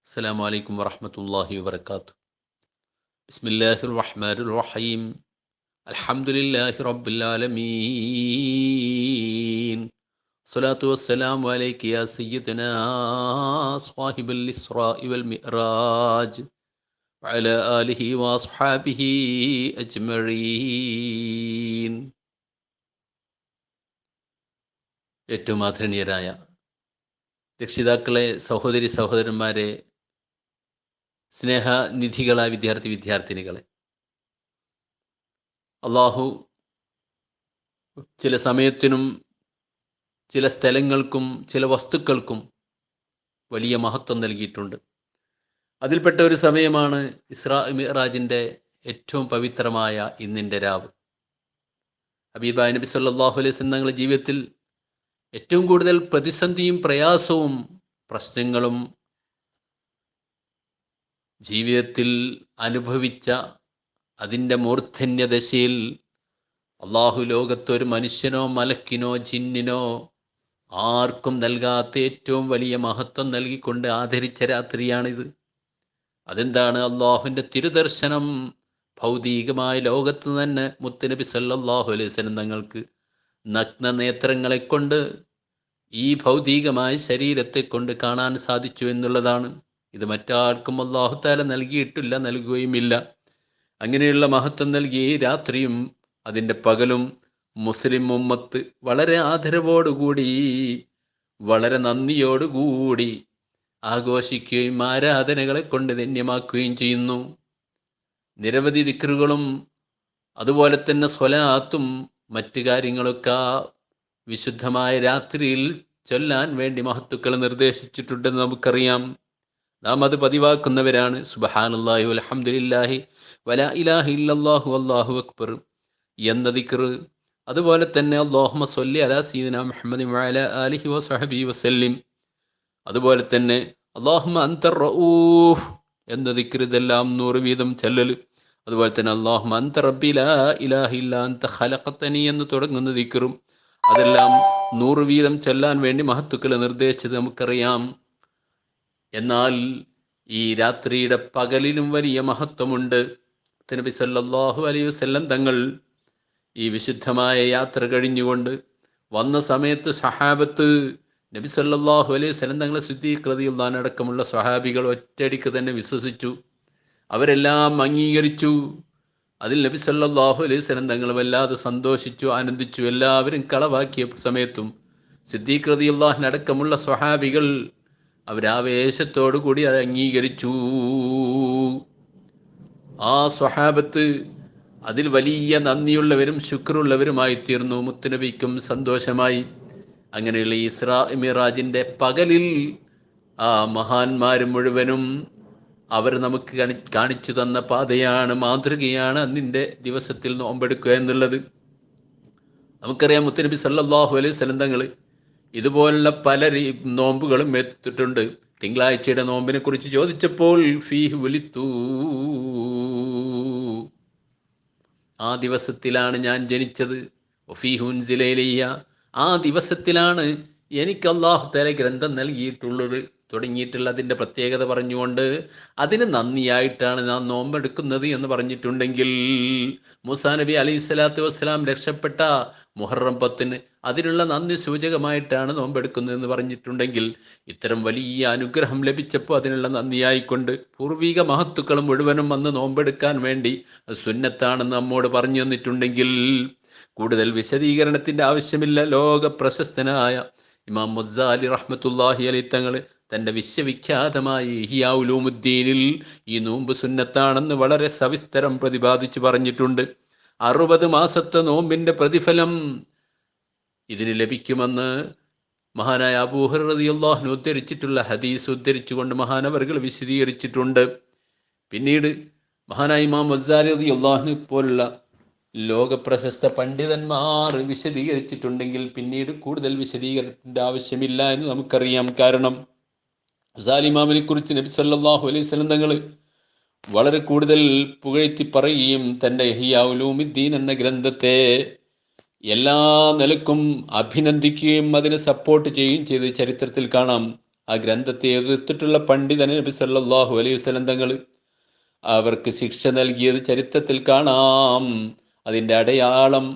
السلام عليكم ورحمة الله وبركاته. بسم الله الرحمن الرحيم. الحمد لله رب العالمين. الصلاة والسلام عليك يا سيدنا صاحب الإسراء والمئراج وعلى آله وأصحابه أجمعين. ഏറ്റവും ആദരണീയരായ രക്ഷിതാക്കളെ, സഹോദരി സഹോദരന്മാരെ, സ്നേഹനിധികളായ വിദ്യാർത്ഥിനികളെ, അള്ളാഹു ചില സമയത്തിനും ചില സ്ഥലങ്ങൾക്കും ചില വസ്തുക്കൾക്കും വലിയ മഹത്വം നൽകിയിട്ടുണ്ട്. അതിൽപ്പെട്ട ഒരു സമയമാണ് ഇസ്രാ മിഅ്റാജിൻ്റെ ഏറ്റവും പവിത്രമായ ഇന്നിൻ്റെ രാവ്. ഹബീബായ നബി സല്ലല്ലാഹു അലൈഹി വസല്ലം തങ്ങളുടെ ജീവിതത്തിൽ ഏറ്റവും കൂടുതൽ പ്രതിസന്ധിയും പ്രയാസവും പ്രശ്നങ്ങളും ജീവിതത്തിൽ അനുഭവിച്ച അതിൻ്റെ മൂർധന്യദശയിൽ അള്ളാഹു ലോകത്തൊരു മനുഷ്യനോ മലക്കിനോ ജിന്നിനോ ആർക്കും നൽകാത്ത ഏറ്റവും വലിയ മഹത്വം നൽകിക്കൊണ്ട് ആദരിച്ച രാത്രിയാണിത്. അതെന്താണ്? അള്ളാഹുവിൻ്റെ തിരുദർശനം ഭൗതികമായ ലോകത്ത് തന്നെ മുത്തുനബി സല്ലല്ലാഹു അലൈഹി വസല്ലം തങ്ങൾക്ക് നഗ്ന നേത്രങ്ങളെ കൊണ്ട് ഈ ഭൗതികമായ ശരീരത്തെ കൊണ്ട് കാണാൻ സാധിച്ചു എന്നുള്ളതാണ്. ഇത് മറ്റാർക്കും അല്ലാഹു തആല നൽകിയിട്ടില്ല, നൽകുകയുമില്ല. അങ്ങനെയുള്ള മഹത്വം നൽകിയ ഈ രാത്രിയും അതിൻ്റെ പകലും മുസ്ലിം ഉമ്മത്ത് വളരെ ആദരവോടുകൂടി, വളരെ നന്ദിയോടുകൂടി ആഘോഷിക്കുകയും ആരാധനകളെ കൊണ്ട് ധന്യമാക്കുകയും ചെയ്യുന്നു. നിരവധി ദിക്റുകളും അതുപോലെ തന്നെ സ്വലാത്തും മറ്റു കാര്യങ്ങളൊക്കെ വിശുദ്ധമായ രാത്രിയിൽ ചൊല്ലാൻ വേണ്ടി മഹത്തുക്കൾ നിർദ്ദേശിച്ചിട്ടുണ്ടെന്ന് നമുക്കറിയാം. നാം അത് പതിവാക്കുന്നവരാണ്. സുബ്ഹാനല്ലാഹി വൽഹംദുലില്ലാഹി വലാ ഇലാഹ ഇല്ലല്ലാഹു വല്ലാഹു അക്ബർ എന്ന ദിക്ർ, അതുപോലെ തന്നെ അല്ലാഹുമ്മ സ്വല്ലി അലാ സയ്യിദിനാ മുഹമ്മദിൻ വഅലാ ആലിഹി വസഹബിഹി വസല്ലിം, അതുപോലെ തന്നെ അല്ലാഹുമ്മ അൻതർ റഊഫ് എന്ന ദിക്ർ, ഇതെല്ലാം 100 വീതം ചൊല്ലൽ. അതുപോലെ തന്നെ അല്ലാഹുമ്മ അൻത റബ്ബി ലാ ഇലാഹ ഇല്ലാ അൻത ഖലഖതനി എന്ന് തുടങ്ങുന്ന ദിക്റും അതെല്ലാം 100 വീതം ചൊല്ലാൻ വേണ്ടി മഹത്തുക്കൾ നിർദ്ദേശിച്ചത് നമുക്കറിയാം. എന്നാൽ ഈ രാത്രിയുടെ പകലിലും വലിയ മഹത്വമുണ്ട്. നബി സല്ലല്ലാഹു അലൈഹി വസല്ലം തങ്ങൾ ഈ വിശുദ്ധമായ യാത്ര കഴിഞ്ഞുകൊണ്ട് വന്ന സമയത്ത് സഹാബത്ത് നബി സല്ലല്ലാഹു അലൈഹി വസല്ലം തങ്ങളെ സിദ്ദീഖ് റളിയല്ലാഹു അൻഹു അടക്കമുള്ള സ്വഹാബികൾ ഒറ്റയടിക്ക് തന്നെ വിശ്വസിച്ചു. അവരെല്ലാം അംഗീകരിച്ചു. അതിൽ നബി സല്ലല്ലാഹു അലൈഹി വസല്ലം തങ്ങൾ വല്ലാതെ സന്തോഷിച്ചു, ആനന്ദിച്ചു. എല്ലാവരും കളവാക്കിയ സമയത്തും സിദ്ദീഖ് റളിയല്ലാഹു അൻഹു അടക്കമുള്ള സ്വഹാബികൾ അവരാവേശത്തോടു കൂടി അത് അംഗീകരിച്ചു. ആ സ്വഹാബത്ത് അതിൽ വലിയ നന്ദിയുള്ളവരും ശുക്രുള്ളവരുമായി തീർന്നു. മുത്തുനബിക്കും സന്തോഷമായി. അങ്ങനെയുള്ള ഇസ്രാ മിഅ്റാജിൻ്റെ പകലിൽ ആ മഹാന്മാർ മുഴുവനും അവർ നമുക്ക് കാണിച്ചു തന്ന പാതയാണ്, മാതൃകയാണ് അന്നിൻ്റെ ദിവസത്തിൽ നോമ്പെടുക്കുക എന്നുള്ളത്. നമുക്കറിയാം മുത്തുനബി സല്ലല്ലാഹു അലൈഹി വസല്ലം തങ്ങൾ ഇതുപോലുള്ള പല നോമ്പുകളും എടുത്തിട്ടുണ്ട്. തിങ്കളാഴ്ചയുടെ നോമ്പിനെ കുറിച്ച് ചോദിച്ചപ്പോൾ ഫീഹി ഉലിത്തു, ആ ദിവസത്തിലാണ് ഞാൻ ജനിച്ചത്. വഫീഹി ഉൻസില ഇലയ്യ, ആ ദിവസത്തിലാണ് എനിക്ക് അല്ലാഹു തആല ഗ്രന്ഥം നൽകിയിട്ടുള്ളത് തുടങ്ങിയിട്ടുള്ള അതിൻ്റെ പ്രത്യേകത പറഞ്ഞുകൊണ്ട് അതിന് നന്ദിയായിട്ടാണ് നാം നോമ്പെടുക്കുന്നത് എന്ന് പറഞ്ഞിട്ടുണ്ടെങ്കിൽ, മൂസാ നബി അലൈഹി സ്വലാത്തു വസ്സലാം രക്ഷപ്പെട്ട മുഹറം 10 അതിനുള്ള നന്ദി സൂചകമായിട്ടാണ് നോമ്പെടുക്കുന്നതെന്ന് പറഞ്ഞിട്ടുണ്ടെങ്കിൽ, ഇത്തരം വലിയ അനുഗ്രഹം ലഭിച്ചപ്പോൾ അതിനുള്ള നന്ദിയായിക്കൊണ്ട് പൂർവിക മഹത്തുക്കളും മുഴുവനും വന്ന് നോമ്പെടുക്കാൻ വേണ്ടി സുന്നത്താണെന്ന് നമ്മോട് പറഞ്ഞു തന്നിട്ടുണ്ടെങ്കിൽ കൂടുതൽ വിശദീകരണത്തിൻ്റെ ആവശ്യമില്ല. ലോക പ്രശസ്തനായ ഇമാം ഗസാലി റഹ്മത്തുള്ളാഹി അലൈഹി തങ്ങൾ തൻ്റെ വിശ്വവിഖ്യാതമായ ഇഹ്യാ ഉലൂമുദ്ദീനിൽ ഈ നോമ്പ് സുന്നത്താണെന്ന് വളരെ സവിസ്തരം പ്രതിപാദിച്ച് പറഞ്ഞിട്ടുണ്ട്. 60 മാസത്തെ നോമ്പിൻ്റെ പ്രതിഫലം ഇതിന് ലഭിക്കുമെന്ന് മഹാനായ അബൂ ഹുറൈറ റളിയല്ലാഹു അൻഹു ഉദ്ധരിച്ചിട്ടുള്ള ഹദീസ് ഉദ്ധരിച്ചുകൊണ്ട് മഹാനവറുകൾ വിശദീകരിച്ചിട്ടുണ്ട്. പിന്നീട് മഹാനായ ഇമാം ഗസാലി റളിയല്ലാഹു അൻഹു പോലുള്ള ലോകപ്രശസ്ത പണ്ഡിതന്മാർ വിശദീകരിച്ചിട്ടുണ്ടെങ്കിൽ പിന്നീട് കൂടുതൽ വിശദീകരണത്തിൻ്റെ ആവശ്യമില്ല എന്ന് നമുക്കറിയാം. കാരണം ഗസാലി ഇമാമിനെ കുറിച്ച് നബി സല്ലല്ലാഹു അലൈഹി വസല്ലം തങ്ങൾ വളരെ കൂടുതൽ പുകഴ്ത്തി പറയുകയും തൻ്റെ ഇഹ്യാ ഉലൂമുദ്ദീൻ എന്ന ഗ്രന്ഥത്തെ എല്ലാ നിലക്കും അഭിനന്ദിക്കുകയും അതിനെ സപ്പോർട്ട് ചെയ്യുകയും ചെയ്ത് ചരിത്രത്തിൽ കാണാം. ആ ഗ്രന്ഥത്തെ എതിർത്തിട്ടുള്ള പണ്ഡിതൻ നബി സല്ലല്ലാഹു അലൈഹി വസല്ലം തങ്ങൾ അവർക്ക് ശിക്ഷ നൽകിയത് ചരിത്രത്തിൽ കാണാം. അതിൻ്റെ അടയാളം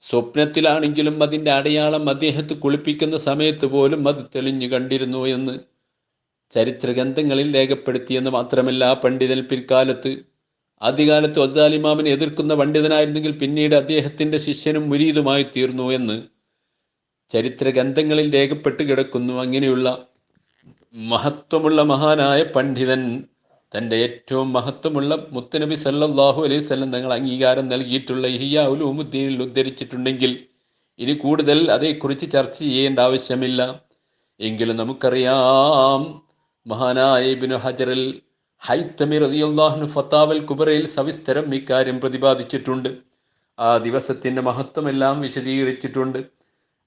സ്വപ്നത്തിലാണെങ്കിലും അതിൻ്റെ അടയാളം അദ്ദേഹത്തെ കുളിപ്പിക്കുന്ന സമയത്ത് പോലും അത് തെളിഞ്ഞു കണ്ടിരുന്നു എന്ന് ചരിത്ര ഗ്രന്ഥങ്ങളിൽ രേഖപ്പെടുത്തിയെന്ന് മാത്രമല്ല, പണ്ഡിതൻ പിൽക്കാലത്ത് ആദ്യകാലത്ത് ഗസാലിമാമിനെ എതിർക്കുന്ന പണ്ഡിതനായിരുന്നെങ്കിൽ പിന്നീട് അദ്ദേഹത്തിൻ്റെ ശിഷ്യനും മുരീദുമായി തീർന്നു എന്ന് ചരിത്ര ഗ്രന്ഥങ്ങളിൽ രേഖപ്പെട്ട് കിടക്കുന്നു. അങ്ങനെയുള്ള മഹത്വമുള്ള മഹാനായ പണ്ഡിതൻ തൻ്റെ ഏറ്റവും മഹത്വമുള്ള മുത്തുനബി സല്ലല്ലാഹു അലൈഹി വസല്ലം തങ്ങൾ അംഗീകാരം നൽകിയിട്ടുള്ള ഇഹ്യാ ഉലൂമുദ്ദീനിൽ ഉദ്ധരിച്ചിട്ടുണ്ടെങ്കിൽ ഇനി കൂടുതൽ അതേക്കുറിച്ച് ചർച്ച ചെയ്യേണ്ട ആവശ്യമില്ല. എങ്കിലും നമുക്കറിയാം, മഹാനായ ഇബ്നു ഹജറുൽ ഹൈത്തമി റളിയല്ലാഹു അൻഹു ഫതാവൽ കുബറയിൽ സവിസ്തരം ഇക്കാര്യം പ്രതിപാദിച്ചിട്ടുണ്ട്. ആ ദിവസത്തിൻ്റെ മഹത്വമെല്ലാം വിശദീകരിച്ചിട്ടുണ്ട്.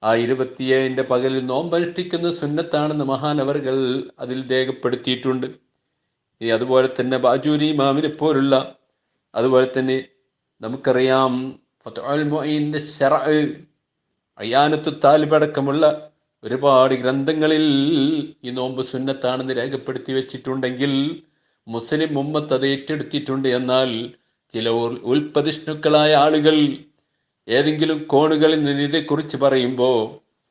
ആ 27 പകലിൽ നോമ്പനുഷ്ഠിക്കുന്ന സുന്നത്താണെന്ന് മഹാനവറുകൾ അതിൽ രേഖപ്പെടുത്തിയിട്ടുണ്ട്. അതുപോലെ തന്നെ ബാജൂരി ഇമാമിനെ പോലുള്ള, അതുപോലെ തന്നെ നമുക്കറിയാം ഫത്ഹുൽ മുഈനിന്റെ ശറഅ്, അയാനത്തു താലിബ് അടക്കമുള്ള ഒരുപാട് ഗ്രന്ഥങ്ങളിൽ ഈ നോമ്പ് സുന്നത്താണെന്ന് രേഖപ്പെടുത്തി വെച്ചിട്ടുണ്ടെങ്കിൽ മുസ്ലിം ഉമ്മത്ത് അത് ഏറ്റെടുത്തിട്ടുണ്ട്. എന്നാൽ ചില ഉൽപ്പതിഷ്ണുക്കളായ ആളുകൾ ഏതെങ്കിലും കോണുകളിൽ നിന്ന് ഇതേക്കുറിച്ച് പറയുമ്പോൾ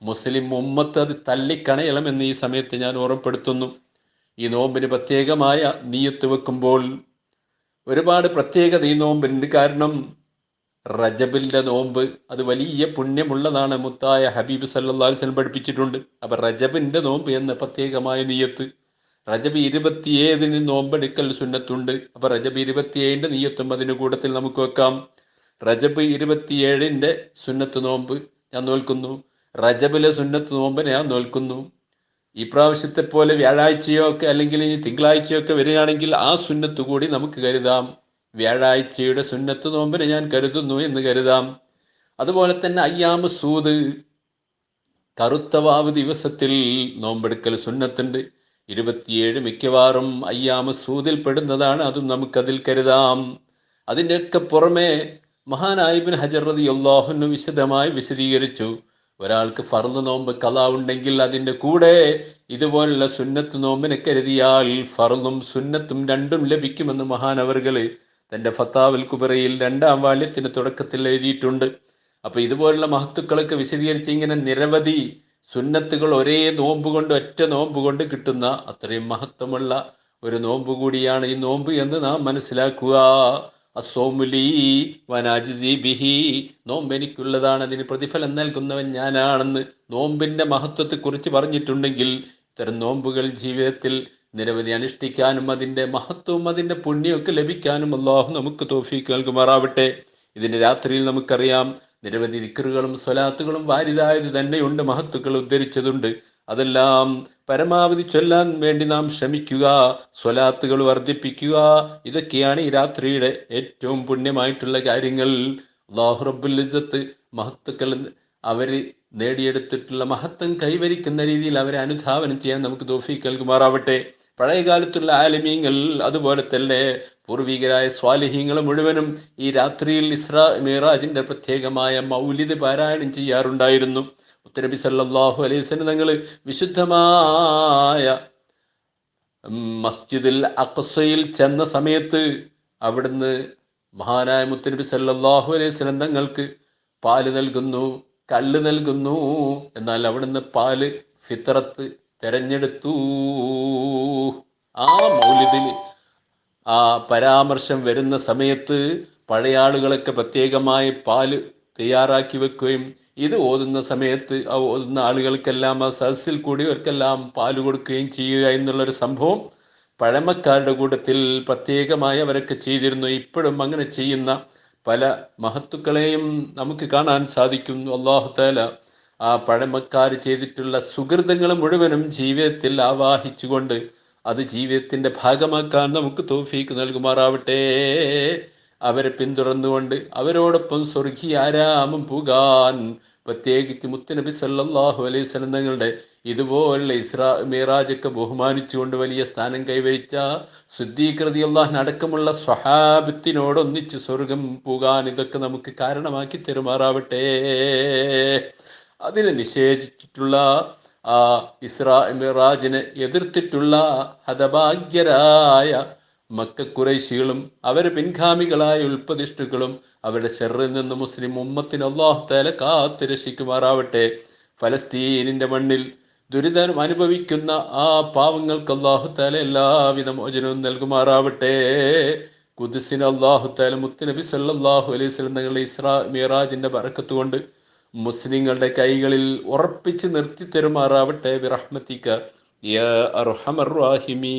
മുസ്ലിം ഉമ്മത്ത് അത് തള്ളിക്കണയണമെന്ന് ഈ സമയത്ത് ഞാൻ ഓർമ്മപ്പെടുത്തുന്നു. ഈ നോമ്പിന് പ്രത്യേകമായ നിയ്യത്ത് വെക്കുമ്പോൾ ഒരുപാട് പ്രത്യേകത ഈ നോമ്പിനുണ്ട്. കാരണം റജബിൻ്റെ നോമ്പ് അത് വലിയ പുണ്യമുള്ളതാണ്. മുത്തായ ഹബീബ് സല്ലല്ലാഹു അലൈഹി വസല്ലം പഠിപ്പിച്ചിട്ടുണ്ട്. അപ്പം റജബിൻ്റെ നോമ്പ് എന്ന പ്രത്യേകമായ നിയ്യത്ത്, റജബ് 27 നോമ്പെടുക്കൽ സുന്നത്തുണ്ട്. അപ്പം റജബ് 27 നിയ്യത്തും അതിൻ്റെ കൂട്ടത്തിൽ നമുക്ക് വെക്കാം. റജബ് 27 സുന്നത്ത് നോമ്പ് ഞാൻ നോൽക്കുന്നു, റജബിലെ സുന്നത്ത് നോമ്പ് ഞാൻ നോൽക്കുന്നു. ഈ പ്രാവശ്യത്തെ പോലെ വ്യാഴാഴ്ചയോ ഒക്കെ അല്ലെങ്കിൽ ഇനി തിങ്കളാഴ്ചയോ ഒക്കെ വരികയാണെങ്കിൽ ആ സുന്നത്ത് കൂടി നമുക്ക് കരുതാം. വ്യാഴാഴ്ചയുടെ സുന്നത്ത് നോമ്പിനെ ഞാൻ കരുതുന്നു എന്ന് കരുതാം. അതുപോലെ തന്നെ അയ്യാമു സൂദ്, കറുത്ത വാവ് ദിവസത്തിൽ നോമ്പെടുക്കൽ സുന്നത്തുണ്ട്. 27 മിക്കവാറും അയ്യാമു സൂദിൽ പെടുന്നതാണ്, അതും നമുക്കതിൽ കരുതാം. അതിൻ്റെയൊക്കെ പുറമെ മഹാനായ ഇബ്നു ഹജർ റളിയല്ലാഹു അൻഹു വിശദമായി വിശദീകരിച്ചു, ഒരാൾക്ക് ഫർദ് നോമ്പ് ഖളാ ഉണ്ടെങ്കിൽ അതിൻ്റെ കൂടെ ഇതുപോലുള്ള സുന്നത്ത് നോമ്പിനെ കരുതിയാൽ ഫർദും സുന്നത്തും രണ്ടും ലഭിക്കുമെന്ന് മഹാനവറുകൾ തൻ്റെ ഫത്താവുൽ കുബറയിൽ 2-ാം വാള്യത്തിന് തുടക്കത്തിൽ എഴുതിയിട്ടുണ്ട്. അപ്പോൾ ഇതുപോലുള്ള മഹത്തുക്കളൊക്കെ വിശദീകരിച്ച് ഇങ്ങനെ നിരവധി സുന്നത്തുകൾ ഒരേ നോമ്പ് കൊണ്ട്, ഒറ്റ നോമ്പ് കൊണ്ട് കിട്ടുന്ന അത്രയും മഹത്വമുള്ള ഒരു നോമ്പ് കൂടിയാണ് ഈ നോമ്പ് എന്ന് നാം മനസ്സിലാക്കുക. അസ്സൗമുലീ വനാജിസി ബിഹി, നോമ്പ് എനിക്കുള്ളതാണ്, അതിന് പ്രതിഫലം നൽകുന്നവൻ ഞാനാണെന്ന് നോമ്പിൻ്റെ മഹത്വത്തെക്കുറിച്ച് പറഞ്ഞിട്ടുണ്ടെങ്കിൽ ഇത്തരം നോമ്പുകൾ ജീവിതത്തിൽ നിരവധി അനുഷ്ഠിക്കാനും അതിൻ്റെ മഹത്വവും അതിൻ്റെ പുണ്യമൊക്കെ ലഭിക്കാനും അല്ലാഹു നമുക്ക് തൗഫീഖ് നൽകുമാറാവട്ടെ. ഇതിൻ്റെ രാത്രിയിൽ നമുക്കറിയാം നിരവധി ദിക്റുകളും സ്വലാത്തുകളും വാരിതായത് തന്നെയുണ്ട്, മഹത്തുക്കൾ ഉദ്ധരിച്ചതുണ്ട്. അതെല്ലാം പരമാവധി ചൊല്ലാൻ വേണ്ടി നാം ശ്രമിക്കുക, സ്വലാത്തുകൾ വർദ്ധിപ്പിക്കുക. ഇതൊക്കെയാണ് ഈ രാത്രിയുടെ ഏറ്റവും പുണ്യമായിട്ടുള്ള കാര്യങ്ങൾ. അല്ലാഹു റബ്ബുൽ ഇസ്സത്ത് മഹത്തുക്കൾ അവർ നേടിയെടുത്തിട്ടുള്ള മഹത്വം കൈവരിക്കുന്ന രീതിയിൽ അവരെ അനുധാവനം ചെയ്യാൻ നമുക്ക് തൗഫീഖ് നൽകുമാറാവട്ടെ. പഴയകാലത്തുള്ള ആലിമീങ്ങൾ, അതുപോലെ തന്നെ പൂർവികരായ സ്വാലിഹീങ്ങൾ മുഴുവനും ഈ രാത്രിയിൽ ഇസ്രാ മിറാജിന്റെ പ്രത്യേകമായ മൗലിദ് പാരായണം ചെയ്യാറുണ്ടായിരുന്നു. മുത്തനബി സല്ലല്ലാഹു അലൈഹി വസല്ലം തങ്ങൾ വിശുദ്ധമായ മസ്ജിദുൽ അഖ്സയിൽ ചെന്ന സമയത്ത് അവിടുന്ന് മഹാനായ മുത്തനബി സല്ലല്ലാഹു അലൈഹി വസല്ലം തങ്ങൾക്ക് പാല് നൽകുന്നു, കള്ള് നൽകുന്നു. എന്നാൽ അവിടുന്ന് പാല് ഫിത്രത്ത് തെരഞ്ഞെടുത്തു. ആ മൗലിദിൽ ആ പരാമർശം വരുന്ന സമയത്ത് പഴയ ആളുകളൊക്കെ പ്രത്യേകമായി പാല് തയ്യാറാക്കി വെക്കുകയും ഇത് ഓതുന്ന സമയത്ത് ആ ഓതുന്ന ആളുകൾക്കെല്ലാം ആ സദസ്സിൽ കൂടിയവർക്കെല്ലാം പാല് കൊടുക്കുകയും ചെയ്യുക എന്നുള്ളൊരു സംഭവം പഴമക്കാരുടെ കൂട്ടത്തിൽ പ്രത്യേകമായി അവരൊക്കെ ചെയ്തിരുന്നു. ഇപ്പോഴും അങ്ങനെ ചെയ്യുന്ന പല മഹത്തുക്കളെയും നമുക്ക് കാണാൻ സാധിക്കും. അല്ലാഹു തആല ആ പഴമക്കാർ ചെയ്തിട്ടുള്ള സുഹൃതങ്ങൾ മുഴുവനും ജീവിതത്തിൽ ആവാഹിച്ചുകൊണ്ട് അത് ജീവിതത്തിൻ്റെ ഭാഗമാക്കാൻ നമുക്ക് തൗഫീഖ് നൽകുമാറാവട്ടെ. അവരെ പിന്തുടർന്നുകൊണ്ട് അവരോടൊപ്പം സ്വർഗീയ ആരാമം പോകാൻ, പ്രത്യേകിച്ച് മുത്തുനബി സല്ലല്ലാഹു അലൈഹി വസല്ലം തങ്ങളുടെ ഇതുപോലുള്ള ഇസ്രാ മിറാജൊക്കെ ബഹുമാനിച്ചുകൊണ്ട് വലിയ സ്ഥാനം കൈവരിച്ച സിദ്ദീഖ് റളിയല്ലാഹു അൻഹു അടക്കമുള്ള സ്വഹാബത്തിനോടൊന്നിച്ച് സ്വർഗം പോകാൻ ഇതൊക്കെ നമുക്ക് കാരണമാക്കി തരുമാറാവട്ടെ. അതിനെ നിഷേധിച്ചിട്ടുള്ള ആ ഇസ്രാ മിറാജിനെ എതിർത്തിട്ടുള്ള ഹതഭാഗ്യരായ മക്ക ഖുറൈശികളും അവരെ പിൻഗാമികളായ ഉൽപ്പതിഷ്ടുക്കളും അവരുടെ ഷെറിൽ നിന്ന് മുസ്ലിം ഉമ്മത്തിന് അല്ലാഹു തആല കാത്ത് രക്ഷിക്കുമാറാവട്ടെ. ഫലസ്തീനിന്റെ മണ്ണിൽ ദുരിതം അനുഭവിക്കുന്ന ആ പാവങ്ങൾക്ക് അല്ലാഹു തആല എല്ലാവിധ മോചനവും നൽകുമാറാവട്ടെ. ഖുദ്സിന് അല്ലാഹു തആല മുത്തുനബി സല്ലല്ലാഹു അലൈഹി വസല്ലം തങ്ങളുടെ ഇസ്രാ മിറാജിന്റെ ബറക്കത്ത് കൊണ്ട് മുസ്ലിങ്ങളുടെ കൈകളിൽ ഉറപ്പിച്ച് നിർത്തി തരുമാറാവട്ടെ. ബിറഹ്മതിക യാ അർഹമർ റാഹിമീൻ.